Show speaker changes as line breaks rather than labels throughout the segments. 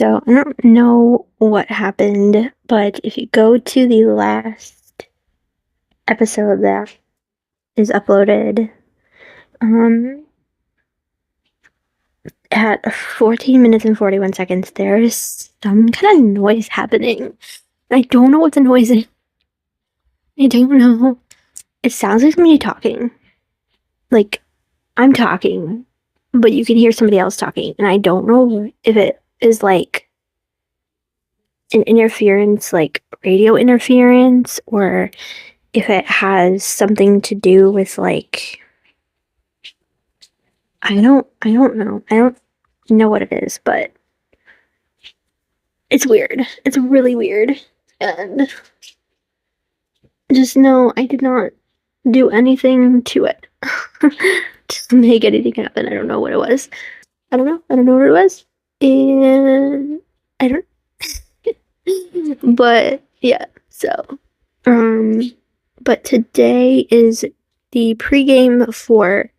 So I don't know what happened, but if you go to the last episode that is uploaded, at 14 minutes and 41 seconds, there's some kind of noise happening. I don't know what the noise is. I don't know. It sounds like somebody talking. Like, I'm talking, but you can hear somebody else talking, and I don't know if it is like an interference, like radio interference, or if it has something to do with like I don't know. I don't know what it is, but it's weird. It's really weird. And just know I did not do anything to it. Just make anything happen. I don't know what it was. I don't know. I don't know what it was. And I don't but yeah, so but today is the pregame for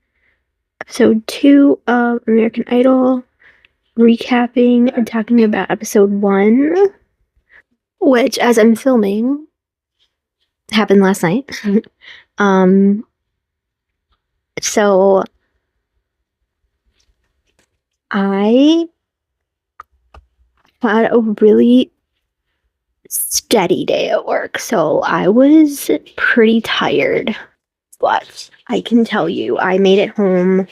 episode 2 of American Idol, recapping and talking about episode 1, which, as I'm filming, happened last night. So I had a really steady day at work, so I was pretty tired, but I can tell you I made it home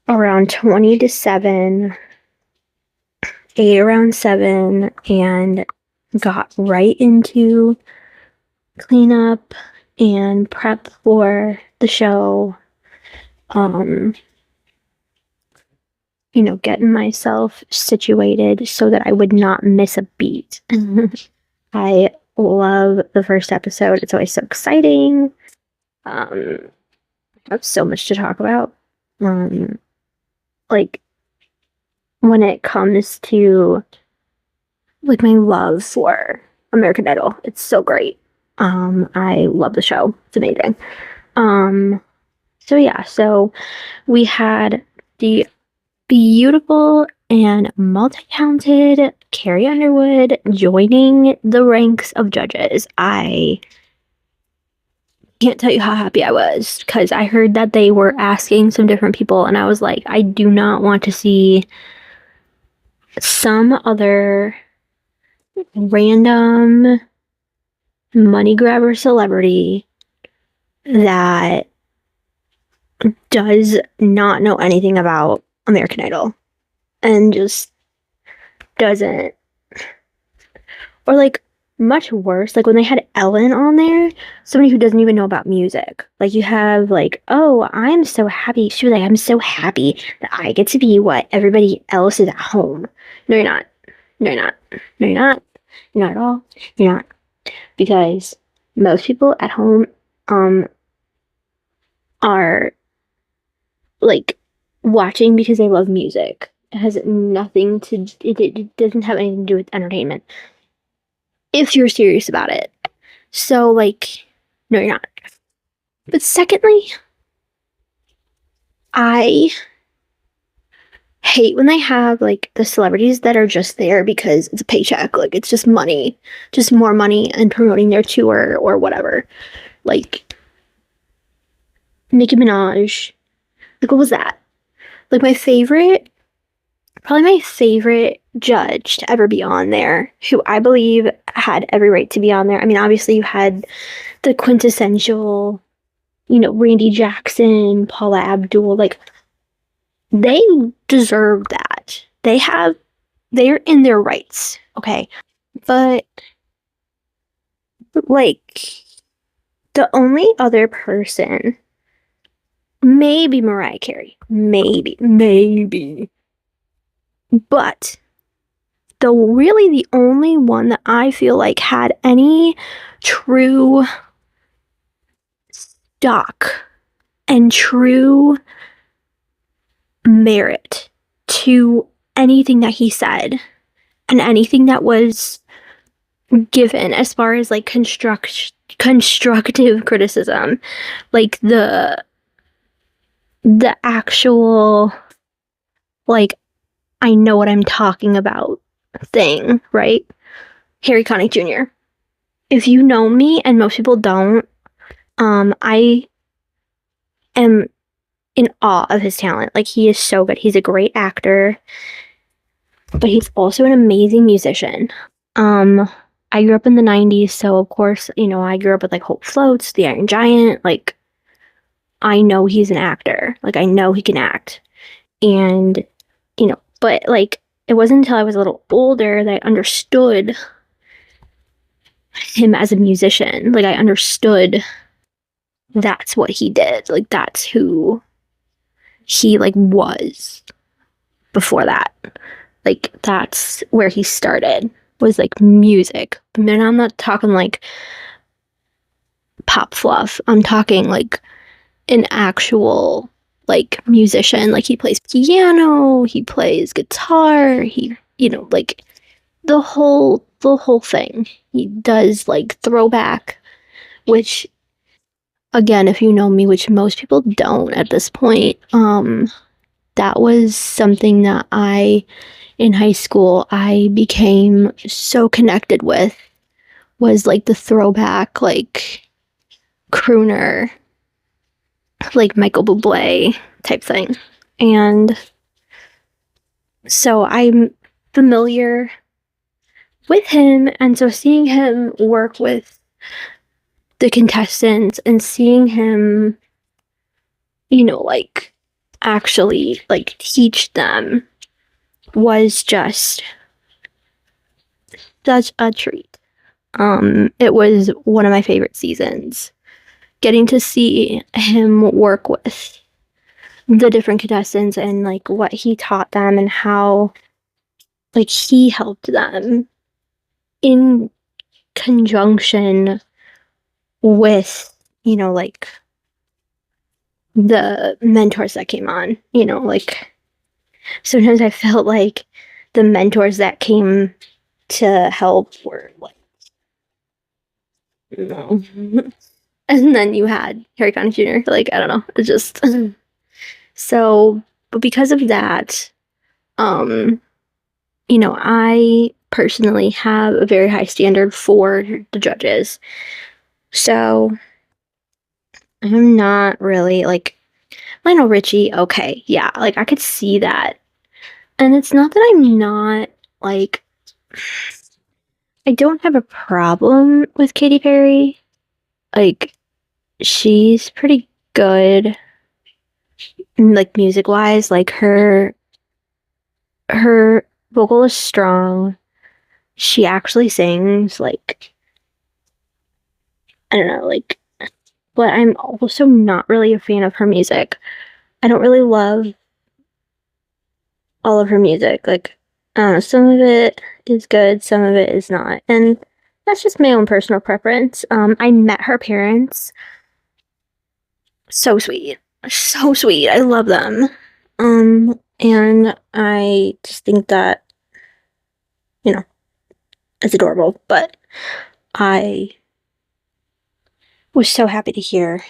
around 20 to 7, ate around 7, and got right into cleanup and prep for the show. Getting myself situated so that I would not miss a beat. I love the first episode. It's always so exciting. I have so much to talk about. Like, when it comes to like my love for American Idol, it's so great. I love the show. It's amazing. So we had the beautiful and multi-talented Carrie Underwood joining the ranks of judges. I can't tell you how happy I was, because I heard that they were asking some different people, and I was like, I do not want to see some other random money grabber celebrity that does not know anything about American Idol and just doesn't, or like much worse, like when they had Ellen on there, somebody who doesn't even know about music. Like, you have like, oh, I'm so happy. She was like, I'm so happy that I get to be what everybody else is at home. No, you're not. No, you're not. No, you're not. You're not at all. You're not. Because most people at home are like watching because they love music. It has nothing to, it doesn't have anything to do with entertainment, if you're serious about it. So, like, no, you're not. But secondly, I hate when they have, like, the celebrities that are just there because it's a paycheck. Like, it's just money. Just more money and promoting their tour or whatever. Like, Nicki Minaj. Like, what was that? Like, probably my favorite judge to ever be on there, who I believe had every right to be on there. I mean, obviously you had the quintessential, Randy Jackson, Paula Abdul, like, they deserve that. They're in their rights, okay? But, like, the only other person, maybe Mariah Carey, maybe. But really the only one that I feel like had any true stock and true merit to anything that he said and anything that was given as far as like constructive criticism, like the actual like I know what I'm talking about thing, right? Harry Connick Jr. If you know me, and most people don't, I am in awe of his talent. Like, he is so good. He's a great actor, but he's also an amazing musician. I grew up in the 90s, so of course, I grew up with like Hope Floats, The Iron Giant. Like, I know he's an actor. Like, I know he can act. And, but like, it wasn't until I was a little older that I understood him as a musician. Like, I understood that's what he did. Like, that's who he like was before that. Like, that's where he started, was like music. I mean, I'm not talking like pop fluff. I'm talking like an actual like musician. Like, he plays piano, he plays guitar, he, like the whole thing. He does like throwback, which, again, if you know me, which most people don't at this point, that was something that in high school, I became so connected with, was like the throwback, like crooner, like Michael Bublé type thing. And so I'm familiar with him, and so seeing him work with the contestants and seeing him, like actually like teach them was just such a treat. It was one of my favorite seasons. Getting to see him work with the different contestants and like what he taught them and how like he helped them in conjunction with, like the mentors that came on, like sometimes I felt like the mentors that came to help were like, no. And then you had Harry Connick Jr. Like, I don't know. It's just so, but because of that, I personally have a very high standard for the judges. So I'm not really like Lionel Richie, okay, yeah, like I could see that. And it's not that I'm not like, I don't have a problem with Katy Perry. Like, she's pretty good, like music wise. Like, her vocal is strong. She actually sings, like, I don't know, like, but I'm also not really a fan of her music. I don't really love all of her music. Like, I don't know, some of it is good, some of it is not. And that's just my own personal preference. I met her parents. So sweet. So sweet. I love them. And I just think that, it's adorable. But I was so happy to hear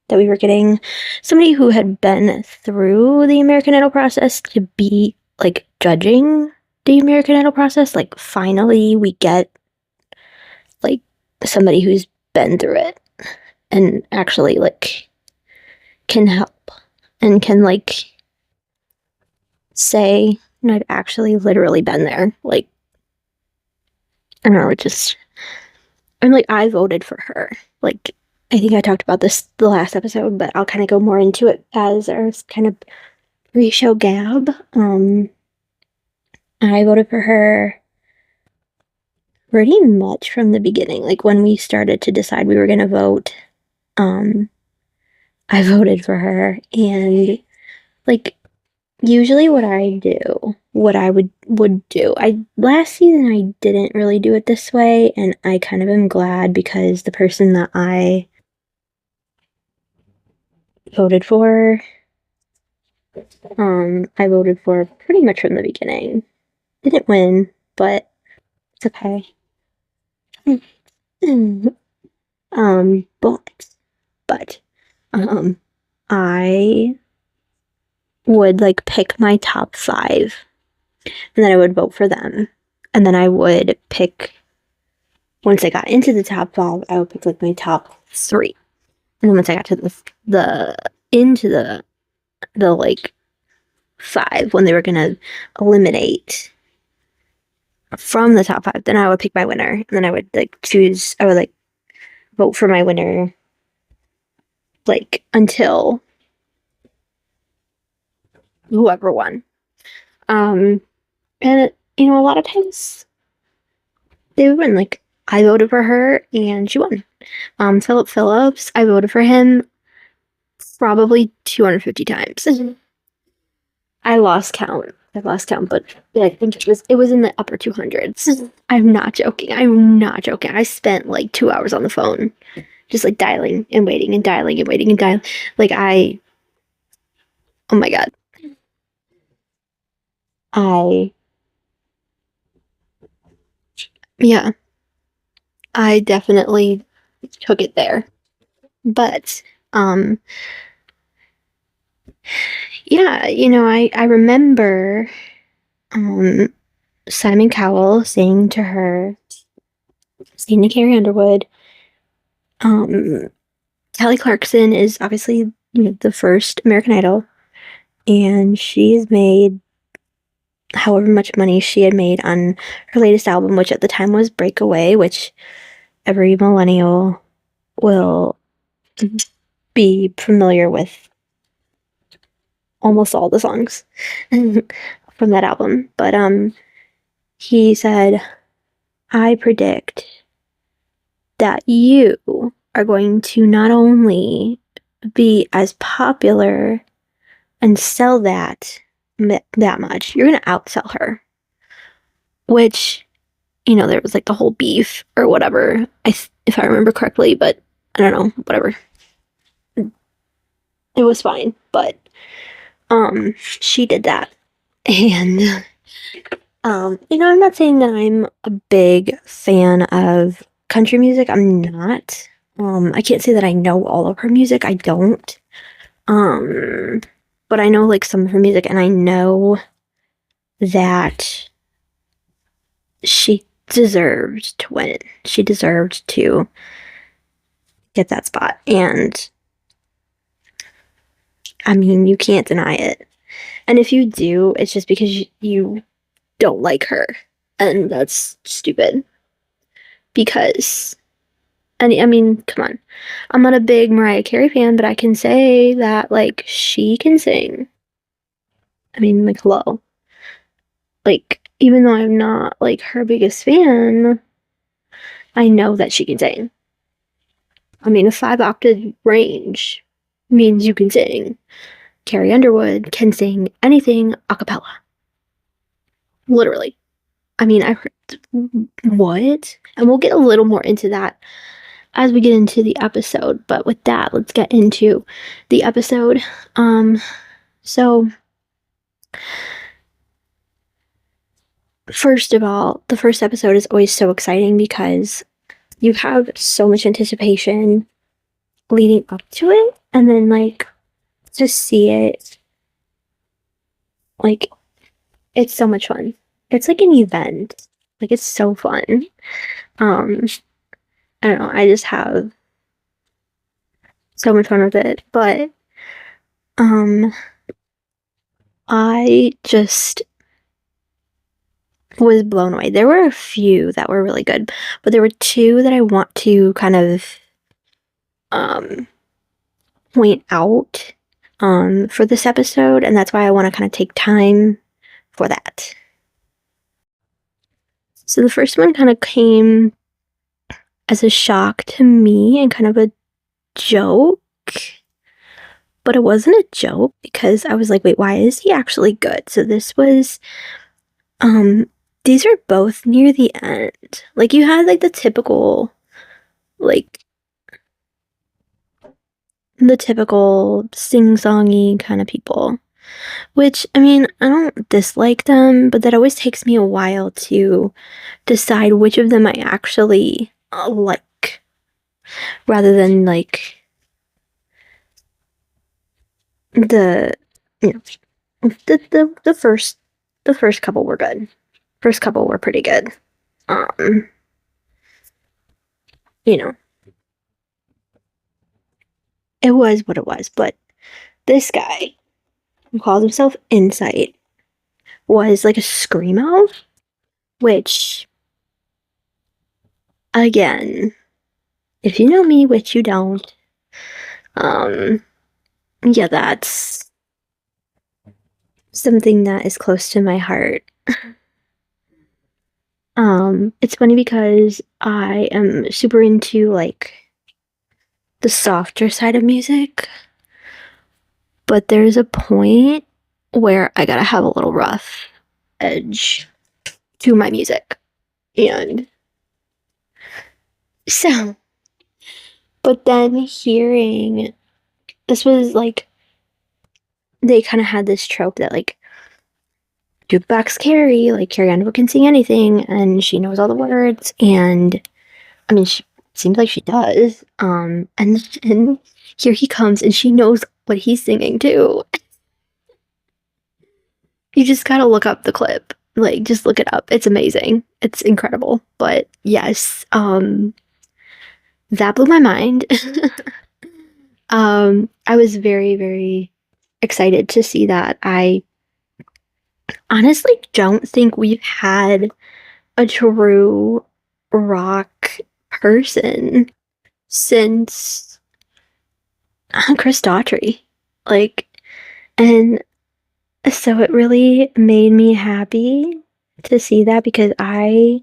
that we were getting somebody who had been through the American Idol process to be like judging the American Idol process. Like, finally we get like somebody who's been through it and actually like can help and can like say, I've actually literally been there. Like, I don't know, it just, and like, I voted for her. Like, I think I talked about this the last episode, but I'll kind of go more into it as our kind of pre-show gab. I voted for her pretty much from the beginning. Like, when we started to decide we were going to vote, I voted for her. And like, usually what I do, what I would do, last season I didn't really do it this way, and I kind of am glad, because the person that I voted for, I voted for pretty much from the beginning. Didn't win, but it's okay. But I would like pick my top 5 and then I would vote for them. And then I would pick, once I got into the top 5, I would pick like my top 3. And then once I got to into the like 5, when they were gonna eliminate from the top 5, then I would pick my winner. And then I would vote for my winner like until whoever won. And a lot of times they would win. Like, I voted for her and she won. Philip Phillips, I voted for him probably 250 times. I lost count, but I think it was in the upper 200s. I'm not joking. I spent like 2 hours on the phone, just like dialing and waiting and dialing and waiting and dialing. Like, oh my God. Yeah, I definitely took it there. But, yeah, I remember, Simon Cowell saying to Carrie Underwood, Kelly Clarkson is obviously, the first American Idol, and she's made however much money she had made on her latest album, which at the time was Breakaway, which every millennial will be familiar with almost all the songs from that album. But he said, I predict that you are going to not only be as popular and sell that much, you're going to outsell her. Which, there was like the whole beef or whatever, if I remember correctly, but I don't know, whatever. It was fine, but she did that. And I'm not saying that I'm a big fan of country music. I'm not. I can't say that I know all of her music. I don't. But I know like some of her music, and I know that she deserved to win. She deserved to get that spot. And I mean, you can't deny it. And if you do, it's just because you don't like her. And that's stupid. Because, and I mean, come on. I'm not a big Mariah Carey fan, but I can say that, like, she can sing. I mean, like, hello. Like, even though I'm not, like, her biggest fan, I know that she can sing. I mean, a 5-octave range means you can sing. Carrie Underwood can sing anything a cappella. Literally. I mean, I heard, what? And we'll get a little more into that as we get into the episode. But with that, let's get into the episode. So first of all, the first episode is always so exciting because you have so much anticipation leading up to it, and then like to see it, like, it's so much fun. It's like an event. Like, it's so fun. I don't know, I just have so much fun with it. But I just was blown away. There were a few that were really good, but there were 2 that I want to kind of point out for this episode, and that's why I want to kind of take time for that. So the first one kind of came as a shock to me and kind of a joke, but it wasn't a joke because I was like, wait, why is he actually good? So this was, these are both near the end. Like, you had like the typical sing-songy kind of people, which, I mean, I don't dislike them, but that always takes me a while to decide which of them I actually like, rather than like the first The first couple were good. First couple were pretty good. Um, you know, it was what it was. But this guy who calls himself Insight was like a screamo, which, again, if you know me, which you don't, yeah, that's something that is close to my heart. It's funny because I am super into like the softer side of music, but there's a point where I gotta have a little rough edge to my music. And so, but then hearing this was like, they kind of had this trope that like jukebox Carrie, like Carrie Underwood can sing anything and she knows all the words. And I mean, she seems like she does. And here he comes and she knows what he's singing too. You just gotta look up the clip. Like, just look it up. It's amazing. It's incredible. But yes, that blew my mind. I was very, very excited to see that. I honestly don't think we've had a true rock person since Chris Daughtry. Like, and so it really made me happy to see that because I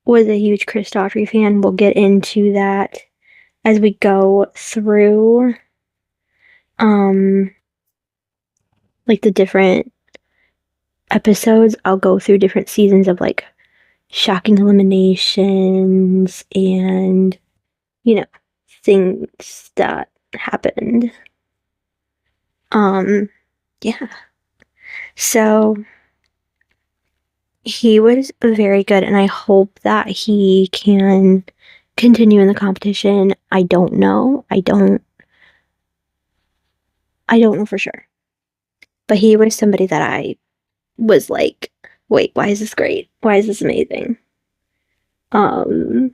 was a huge Chris Daughtry fan. We'll get into that as we go through like the different episodes. I'll go through different seasons of like shocking eliminations and you know things that happened. Yeah. So he was very good and I hope that he can continue in the competition. I don't know. I don't know for sure. But he was somebody that I was like, wait, why is this great? Why is this amazing? So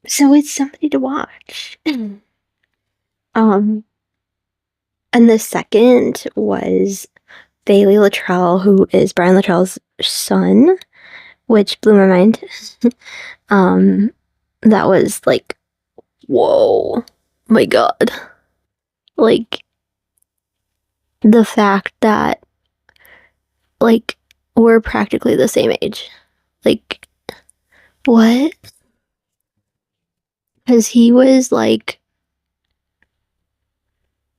it's somebody to watch. um, and the second was Bailey Luttrell, who is Brian Luttrell's son, which blew my mind. That was like, whoa, my God. Like, the fact that, like, we're practically the same age. Like, what? Because he was like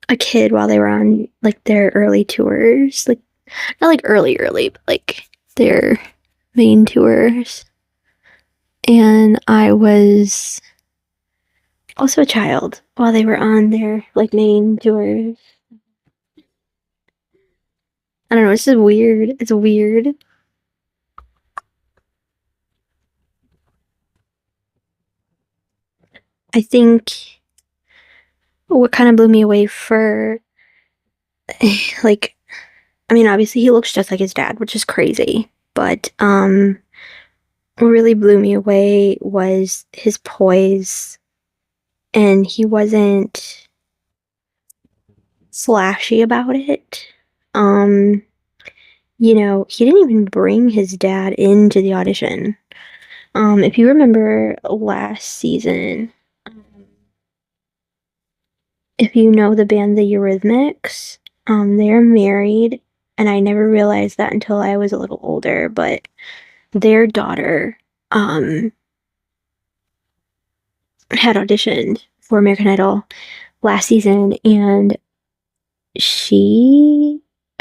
a kid while they were on like their early tours. Like, not like early, but like their main tours. And I was also a child while they were on their like main tours. I don't know, it's just weird. It's weird. I think what kind of blew me away for like, I mean, obviously he looks just like his dad, which is crazy. But what really blew me away was his poise, and he wasn't flashy about it. He didn't even bring his dad into the audition. If you remember last season, if you know the band The Eurythmics, they're married, and I never realized that until I was a little older, but their daughter, had auditioned for American Idol last season, and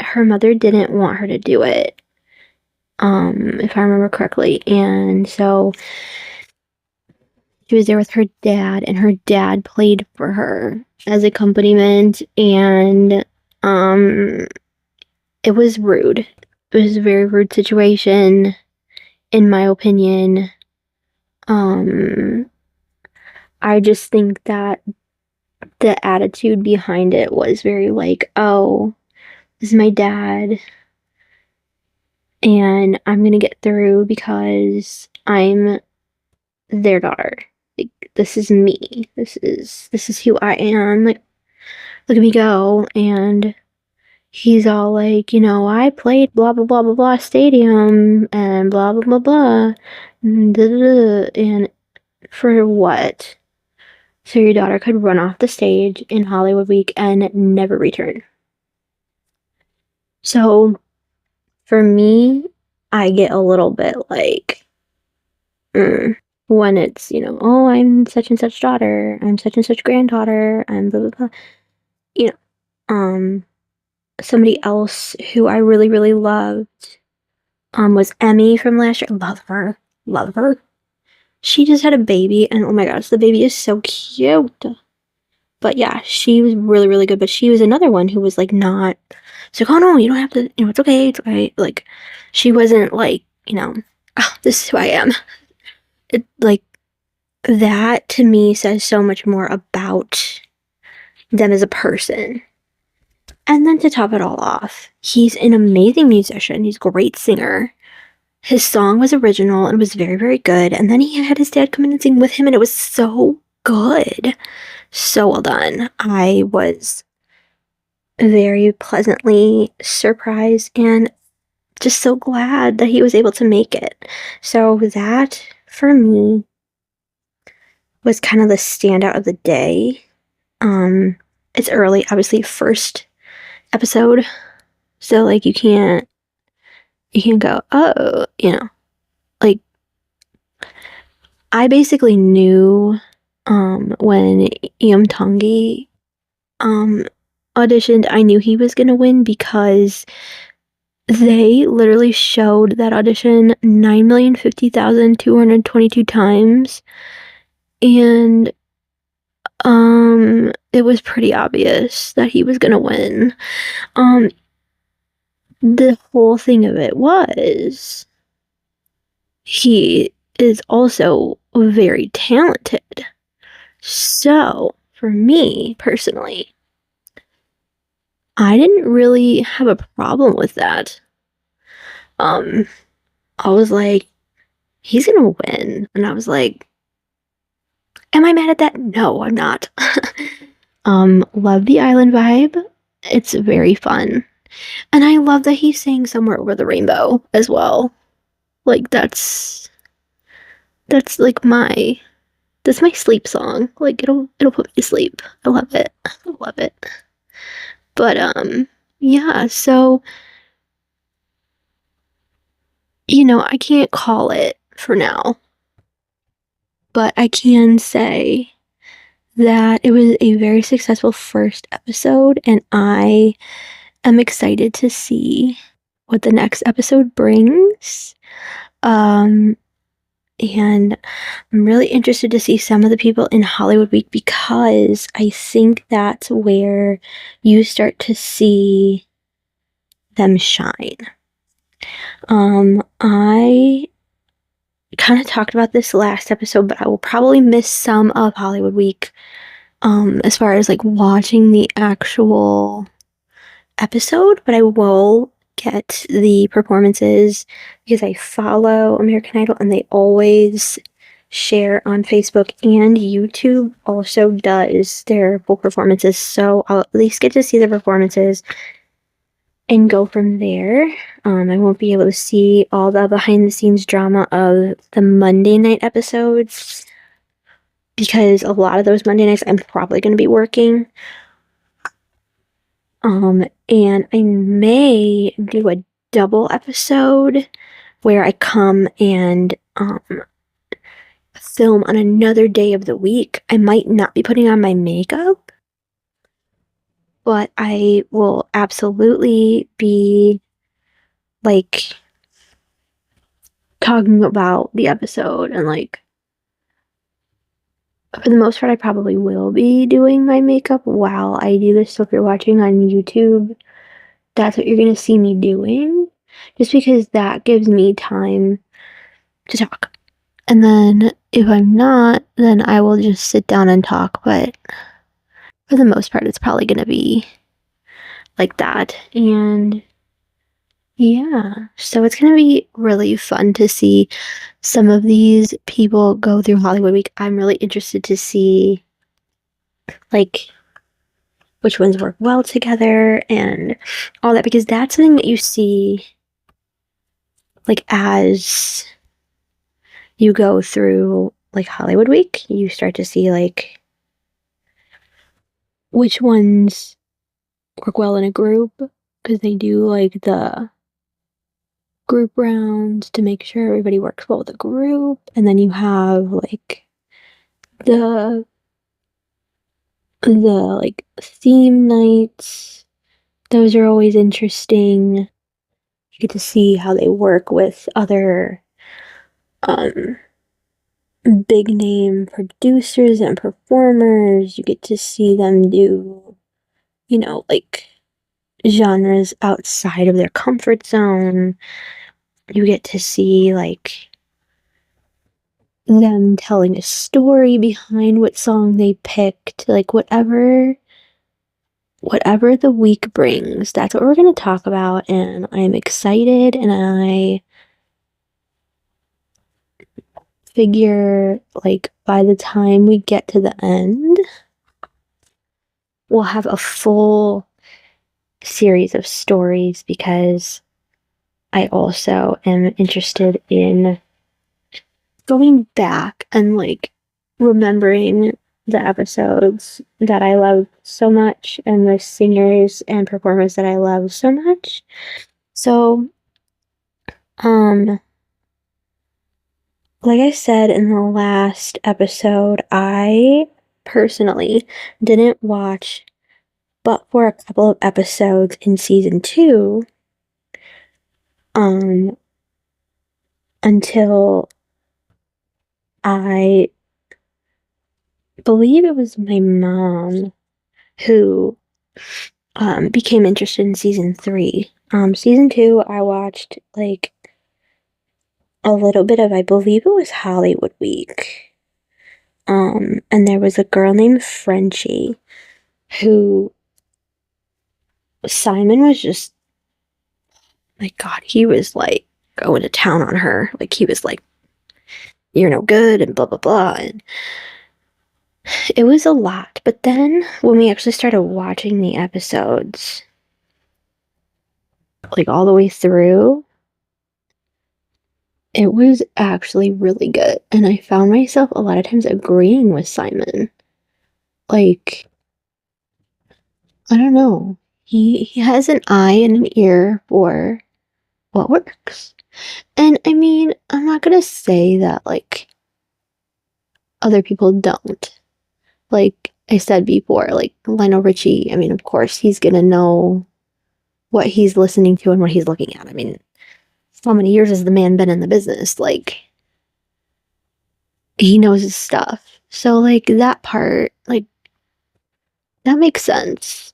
her mother didn't want her to do it, if I remember correctly. And so she was there with her dad, and her dad played for her as accompaniment, and it was rude. It was a very rude situation, in my opinion. I just think that the attitude behind it was very like, oh, this is my dad, and I'm gonna get through because I'm their daughter. Like, this is me. This is who I am. Like, look at me go. And he's all like, I played blah blah blah blah blah stadium and blah blah blah blah. And for what? So your daughter could run off the stage in Hollywood Week and never return. So for me, I get a little bit like, when it's, oh, I'm such and such daughter, I'm such and such granddaughter, I'm blah blah blah. You know, somebody else who I really, really loved, was Emmy from last year. Love her. Love her. She just had a baby, and oh my gosh, the baby is so cute. But yeah, she was really, really good. But she was another one who was like not. It's like, oh no, you don't have to. It's okay. It's okay. Like, she wasn't like, oh, this is who I am. It, like, that to me says so much more about them as a person. And then to top it all off, he's an amazing musician. He's a great singer. His song was original and was very, very good. And then he had his dad come in and sing with him, and it was so good. So well done. I was very pleasantly surprised and just so glad that he was able to make it. So that, for me, was kind of the standout of the day. It's early, obviously, first episode. So, like, you can't go, oh, like, I basically knew, when Tongi, auditioned, I knew he was gonna win because they literally showed that audition 9,050,222 times, and, it was pretty obvious that he was gonna win. The whole thing of it was, he is also very talented. So, for me, personally, I didn't really have a problem with that. I was like, he's gonna win. And I was like, am I mad at that? No, I'm not. Love the island vibe. It's very fun. And I love that he sang Somewhere Over the Rainbow as well. Like, that's like that's my sleep song. Like, it'll put me to sleep. I love it. I love it. But yeah, so I can't call it for now. But I can say that it was a very successful first episode, and I am excited to see what the next episode brings. And I'm really interested to see some of the people in Hollywood Week, because I think that's where you start to see them shine. I kind of talked about this last episode, but I will probably miss some of Hollywood Week, as far as like watching the actual episode, but I will get the performances because I follow American Idol, and they always share on Facebook, and YouTube also does their full performances, so I'll at least get to see the performances and go from there. I won't be able to see all the behind the scenes drama of the Monday night episodes, because a lot of those Monday nights I'm probably going to be working. And I may do a double episode where I come and film on another day of the week. I might not be putting on my makeup, but I will absolutely be like talking about the episode, and like, for the most part, I probably will be doing my makeup while I do this. So if you're watching on YouTube, that's what you're going to see me doing, just because that gives me time to talk. And then if I'm not, then I will just sit down and talk. But for the most part, it's probably going to be like that. And yeah, so it's gonna be really fun to see some of these people go through Hollywood Week. I'm really interested to see like which ones work well together and all that, because that's something that you see like as you go through like Hollywood Week, you start to see like which ones work well in a group, because they do like the group rounds to make sure everybody works well with the group, and then you have like the like theme nights. Those are always interesting. You get to see how they work with other um big name producers and performers. You get to see them do, like genres outside of their comfort zone. You get to see like them telling a story behind what song they picked, like whatever the week brings. That's what we're going to talk about, and I'm excited, and I figure like by the time we get to the end, we'll have a full series of stories, because I also am interested in going back and like remembering the episodes that I love so much and the singers and performers that I love so much. So, like I said in the last episode, I personally didn't watch but for a couple of episodes in season 2, until I believe it was my mom who became interested in season 3. Season 2, I watched like a little bit of, I believe it was Hollywood Week. And there was a girl named Frenchie who Simon was just, my God, he was like going to town on her. Like he was like, you're no good and blah, blah, blah. And it was a lot. But then when we actually started watching the episodes, like all the way through, it was actually really good. And I found myself a lot of times agreeing with Simon. Like, I don't know. He has an eye and an ear for what works. And I mean, I'm not gonna say that like other people don't. Like I said before, like Lionel Richie, I mean, of course he's gonna know what he's listening to and what he's looking at. I mean, how many years has the man been in the business? Like, he knows his stuff. So, like, that part, like, that makes sense.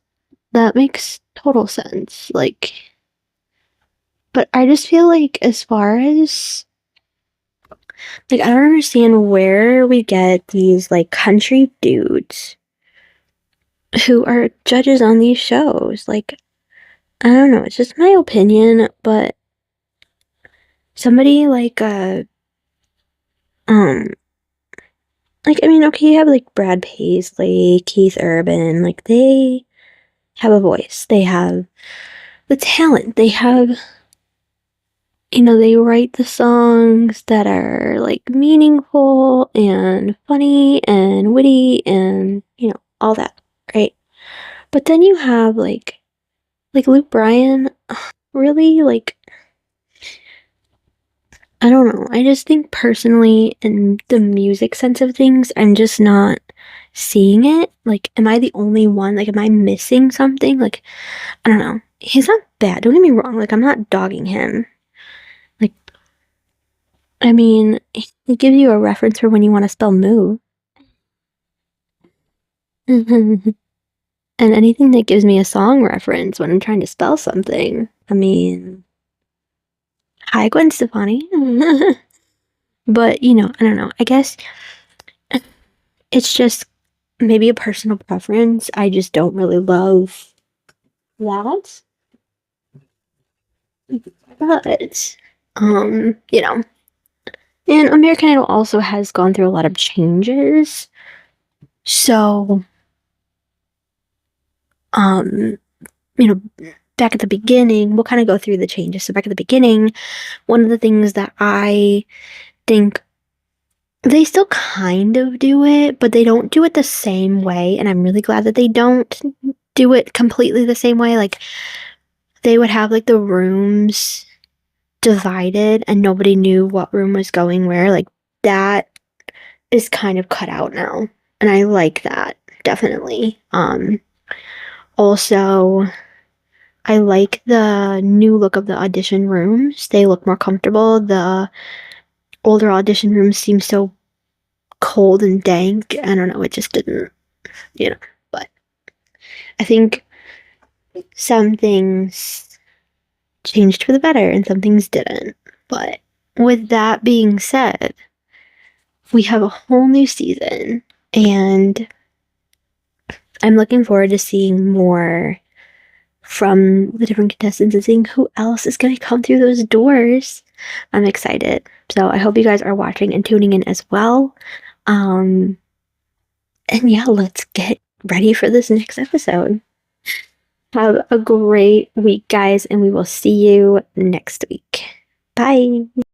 That makes total sense. Like, but I just feel like as far as, like, I don't understand where we get these, like, country dudes who are judges on these shows. Like, I don't know. It's just my opinion, but somebody um, like, I mean, okay, you have, like, Brad Paisley, Keith Urban, like, they have a voice. They have the talent. They have, they write the songs that are, like, meaningful and funny and witty and, all that, right? But then you have, like Luke Bryan, really, like, I don't know. I just think personally, in the music sense of things, I'm just not seeing it. Like, am I the only one? Like, am I missing something? Like, I don't know. He's not bad. Don't get me wrong. Like, I'm not dogging him. Like, I mean, he gives you a reference for when you want to spell moo. And anything that gives me a song reference when I'm trying to spell something. I mean, hi, Gwen Stefani. But, I don't know. I guess it's just maybe a personal preference. I just don't really love that. But, you know, and American Idol also has gone through a lot of changes. So, you know, back at the beginning, we'll kind of go through the changes. So back at the beginning, one of the things that I think they still kind of do it, but they don't do it the same way. And I'm really glad that they don't do it completely the same way. Like, they would have like the rooms divided and nobody knew what room was going where. Like, that is kind of cut out now. And I like that, definitely. Also, I like the new look of the audition rooms. They look more comfortable. The older audition rooms seem so cold and dank. I don't know, it just didn't, you know. But I think some things changed for the better and some things didn't. But with that being said, we have a whole new season, and I'm looking forward to seeing more from the different contestants and seeing who else is going to come through those doors. I'm excited. So I hope you guys are watching and tuning in as well. And yeah, let's get ready for this next episode. Have a great week, guys, and we will see you next week. Bye.